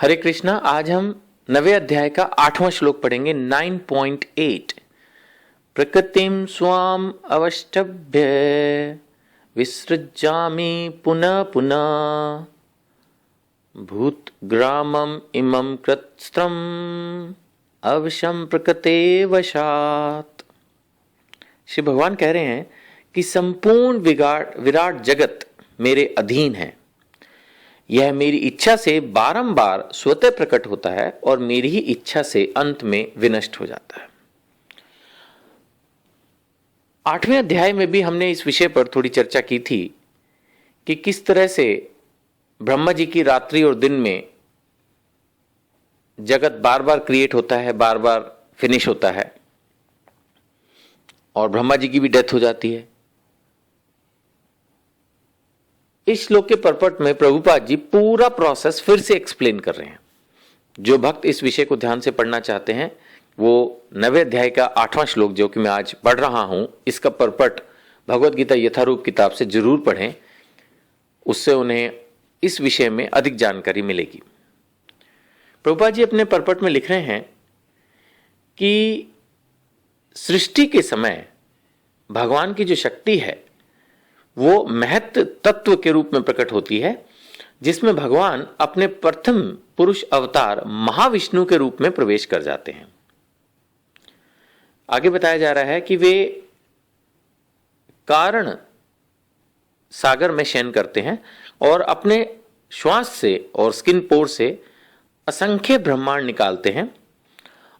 हरे कृष्णा। आज हम 9वें अध्याय का 8वां श्लोक पढ़ेंगे। 9.8 प्रकृतिम स्वाम अवष्टभ्य विसृजामि पुनः पुनः भूत ग्रामम इमं कृत्स्त्रम अवशम प्रकृते वशात। श्री भगवान कह रहे हैं कि संपूर्ण विराट जगत मेरे अधीन है। यह मेरी इच्छा से बारंबार स्वतः प्रकट होता है और मेरी ही इच्छा से अंत में विनष्ट हो जाता है। 8वें अध्याय में भी हमने इस विषय पर थोड़ी चर्चा की थी कि किस तरह से ब्रह्मा जी की रात्रि और दिन में जगत बार बार क्रिएट होता है, बार बार फिनिश होता है और ब्रह्मा जी की भी डेथ हो जाती है। इस श्लोक के परपट में प्रभुपाद जी पूरा प्रोसेस फिर से एक्सप्लेन कर रहे हैं। जो भक्त इस विषय को ध्यान से पढ़ना चाहते हैं वो 9वें अध्याय का 8वां श्लोक जो कि मैं आज पढ़ रहा हूं, इसका परपट भगवद गीता यथारूप किताब से जरूर पढ़ें। उससे उन्हें इस विषय में अधिक जानकारी मिलेगी। प्रभुपाद जी अपने परपट में लिख रहे हैं कि सृष्टि के समय भगवान की जो शक्ति है वो महत् तत्व के रूप में प्रकट होती है, जिसमें भगवान अपने प्रथम पुरुष अवतार महाविष्णु के रूप में प्रवेश कर जाते हैं। आगे बताया जा रहा है कि वे कारण सागर में शयन करते हैं और अपने श्वास से और स्किन पोर से असंख्य ब्रह्मांड निकालते हैं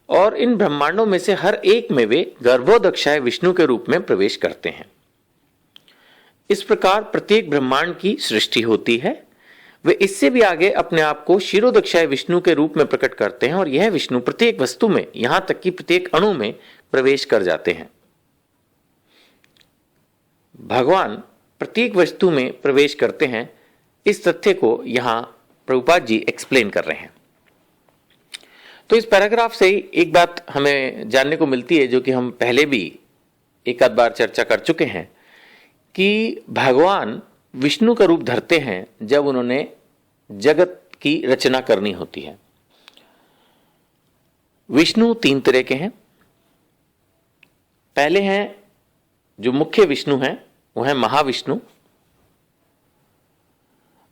और इन ब्रह्मांडों में से हर एक में वे गर्भोदक्षाय विष्णु के रूप में प्रवेश करते हैं। इस प्रकार प्रत्येक ब्रह्मांड की सृष्टि होती है। वे इससे भी आगे अपने आप को क्षीरोदक्षाय विष्णु के रूप में प्रकट करते हैं और यह विष्णु प्रत्येक वस्तु में, यहां तक कि प्रत्येक अणु में प्रवेश कर जाते हैं। भगवान प्रत्येक वस्तु में प्रवेश करते हैं, इस तथ्य को यहां प्रभुपाद जी एक्सप्लेन कर रहे हैं। तो इस पैराग्राफ से एक बात हमें जानने को मिलती है जो कि हम पहले भी एक आध बार चर्चा कर चुके हैं कि भगवान विष्णु का रूप धरते हैं जब उन्होंने जगत की रचना करनी होती है। विष्णु 3 तरह के हैं। पहले हैं जो मुख्य विष्णु हैं वो है महाविष्णु।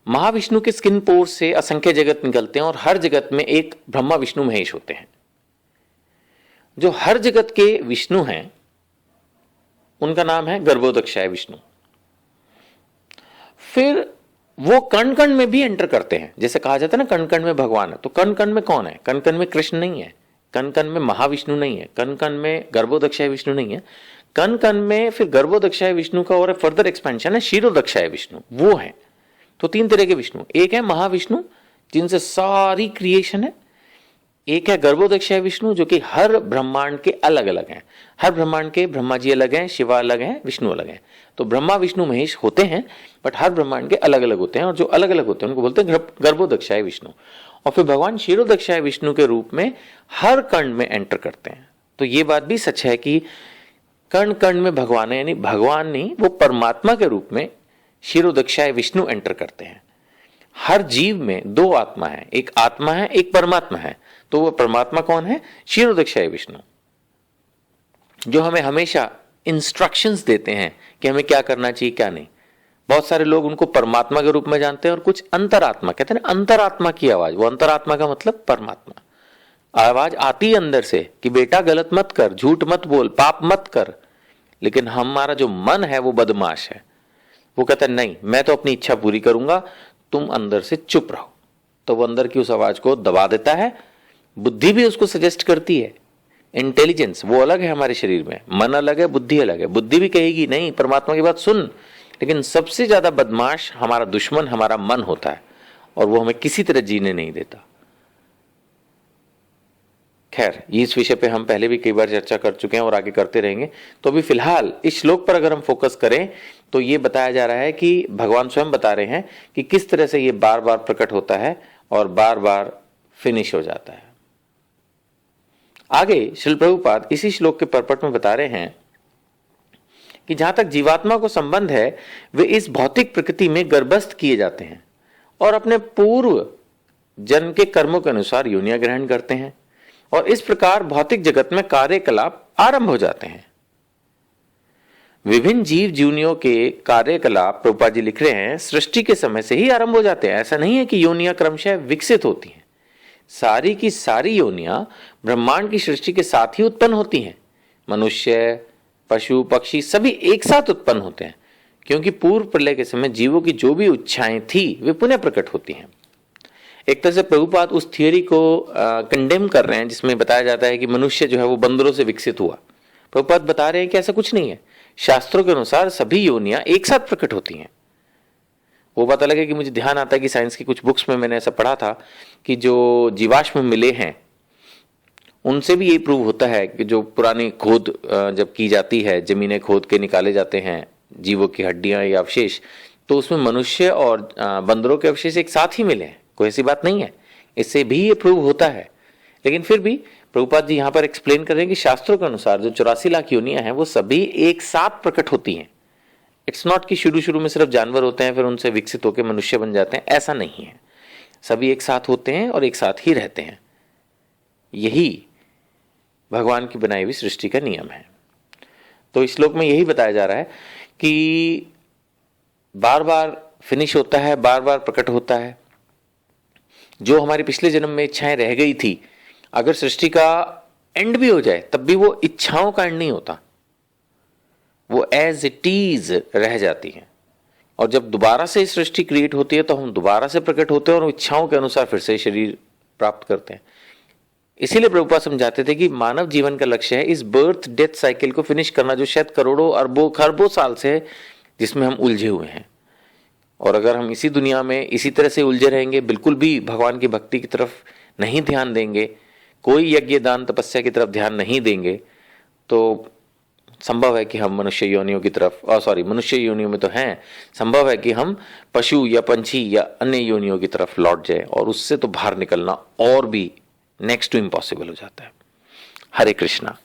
महाविष्णु के स्किन पोर से असंख्य जगत निकलते हैं और हर जगत में एक ब्रह्मा विष्णु महेश होते हैं। जो हर जगत के विष्णु हैं उनका नाम है गर्भोदक्षाय विष्णु। फिर वो कण कण में भी एंटर करते हैं। जैसे कहा जाता है ना कण कण में भगवान है, तो कण कण में कौन है? कण कण में कृष्ण नहीं है, कण कण में महाविष्णु नहीं है, कण कण में गर्भोदक्षाय विष्णु नहीं है। कण कण में फिर गर्भोदक्षाय विष्णु का और फर्दर एक्सपेंशन है क्षीरोदक्षाय विष्णु, वो है। तो 3 तरह के विष्णु, एक है महाविष्णु जिनसे सारी क्रिएशन है, एक है गर्भोदक्षाय विष्णु जो कि हर ब्रह्मांड के अलग अलग हैं। हर ब्रह्मांड के ब्रह्मा जी अलग हैं, शिवा अलग हैं, विष्णु अलग हैं। तो ब्रह्मा विष्णु महेश होते हैं बट हर ब्रह्मांड के अलग अलग होते हैं और जो अलग अलग होते हैं उनको बोलते हैं गर्भोदक्षाय विष्णु। और फिर भगवान क्षीरोदक्षाय विष्णु के रूप में हर कण में एंटर करते हैं। तो ये बात भी सच है कि कण कण में भगवान है, यानी भगवान नहीं, वो परमात्मा के रूप में क्षीरोदक्षाय विष्णु एंटर करते हैं। हर जीव में 2 आत्मा है, एक आत्मा है एक परमात्मा है। तो वह परमात्मा कौन है? क्षीरोदक्षाय विष्णु, जो हमें हमेशा इंस्ट्रक्शंस देते हैं कि हमें क्या करना चाहिए क्या नहीं। बहुत सारे लोग उनको परमात्मा के रूप में जानते हैं और कुछ अंतरात्मा कहते हैं ना, अंतरात्मा की आवाज। वो अंतरात्मा का मतलब परमात्मा। आवाज आती है अंदर से कि बेटा गलत मत कर, झूठ मत बोल, पाप मत कर, लेकिन हमारा जो मन है वो बदमाश है। वो कहता है नहीं, मैं तो अपनी इच्छा पूरी करूंगा, तुम अंदर से चुप रहो। तो वो अंदर की उस आवाज को दबा देता है। बुद्धि भी उसको सजेस्ट करती है। इंटेलिजेंस वो अलग है हमारे शरीर में, मन अलग है, बुद्धि अलग है। बुद्धि भी कहेगी नहीं परमात्मा की बात सुन, लेकिन सबसे ज्यादा बदमाश हमारा दुश्मन हमारा मन होता है और वो हमें किसी तरह जीने नहीं देता। खैर, इस विषय पे हम पहले भी कई बार चर्चा कर चुके हैं और आगे करते रहेंगे। तो अभी फिलहाल इस श्लोक पर अगर हम फोकस करें तो ये बताया जा रहा है कि भगवान स्वयं बता रहे हैं कि किस तरह से ये बार बार प्रकट होता है और बार बार फिनिश हो जाता है। आगे श्रील प्रभुपाद इसी श्लोक के परपट में बता रहे हैं कि जहां तक जीवात्मा को संबंध है वे इस भौतिक प्रकृति में गर्भस्थ किए जाते हैं और अपने पूर्व जन्म के कर्मों के अनुसार योनियां ग्रहण करते हैं और इस प्रकार भौतिक जगत में कार्यकलाप आरंभ हो जाते हैं। विभिन्न जीव योनियों के कार्यकलाप प्रभुपाद जी लिख रहे हैं सृष्टि के समय से ही आरंभ हो जाते हैं। ऐसा नहीं है कि योनियां क्रमशः विकसित होती हैं। सारी की सारी योनियां ब्रह्मांड की सृष्टि के साथ ही उत्पन्न होती हैं। मनुष्य, पशु, पक्षी सभी एक साथ उत्पन्न होते हैं, क्योंकि पूर्व प्रलय के समय जीवों की जो भी इच्छाएं थी वे पुनः प्रकट होती हैं। एक तरह से प्रभुपाद उस थियोरी को कंडेम कर रहे हैं जिसमें बताया जाता है कि मनुष्य जो है वो बंदरों से विकसित हुआ। प्रभुपाद बता रहे हैं कि ऐसा कुछ नहीं है। शास्त्रों के अनुसार सभी योनियां एक साथ प्रकट होती हैं। वो बात अलग है कि मुझे ध्यान आता है कि साइंस की कुछ बुक्स में मैंने ऐसा पढ़ा था कि जो जीवाश्म मिले हैं उनसे भी ये प्रूव होता है कि जो पुरानी खोद जब की जाती है, जमीनें खोद के निकाले जाते हैं जीवों की हड्डियां या अवशेष, तो उसमें मनुष्य और बंदरों के अवशेष एक साथ ही मिले हैं। कोई ऐसी बात नहीं है, इससे भी ये प्रूव होता है। लेकिन फिर भी प्रभुपाद जी यहां पर एक्सप्लेन कर रहे हैं कि शास्त्रों के अनुसार जो 84 लाख योनियां हैं वो सभी एक साथ प्रकट होती हैं। इट्स नॉट कि शुरू में सिर्फ जानवर होते हैं फिर उनसे विकसित होकर मनुष्य बन जाते हैं, ऐसा नहीं है। सभी एक साथ होते हैं और एक साथ ही रहते हैं। यही भगवान की बनाई हुई सृष्टि का नियम है। तो इस श्लोक में यही बताया जा रहा है कि बार बार फिनिश होता है, बार बार प्रकट होता है। जो हमारी पिछले जन्म में इच्छाएं रह गई थी, अगर सृष्टि का एंड भी हो जाए तब भी वो इच्छाओं का एंड नहीं होता, वो एज इट इज रह जाती है। और जब दोबारा से सृष्टि क्रिएट होती है तो हम दोबारा से प्रकट होते हैं और इच्छाओं के अनुसार फिर से शरीर प्राप्त करते हैं। इसीलिए प्रभुपाद समझाते थे कि मानव जीवन का लक्ष्य है इस बर्थ डेथ साइकिल को फिनिश करना, जो शायद करोड़ों अरबों खरबों साल से है जिसमें हम उलझे हुए हैं। और अगर हम इसी दुनिया में इसी तरह से उलझे रहेंगे, बिल्कुल भी भगवान की भक्ति की तरफ नहीं ध्यान देंगे, कोई यज्ञ दान तपस्या की तरफ ध्यान नहीं देंगे, तो संभव है कि हम मनुष्य योनियों की तरफ मनुष्य योनियों में तो हैं, संभव है कि हम पशु या पंछी या अन्य योनियों की तरफ लौट जाए और उससे तो बाहर निकलना और भी नेक्स्ट टू इम्पॉसिबल हो जाता है। हरे कृष्णा।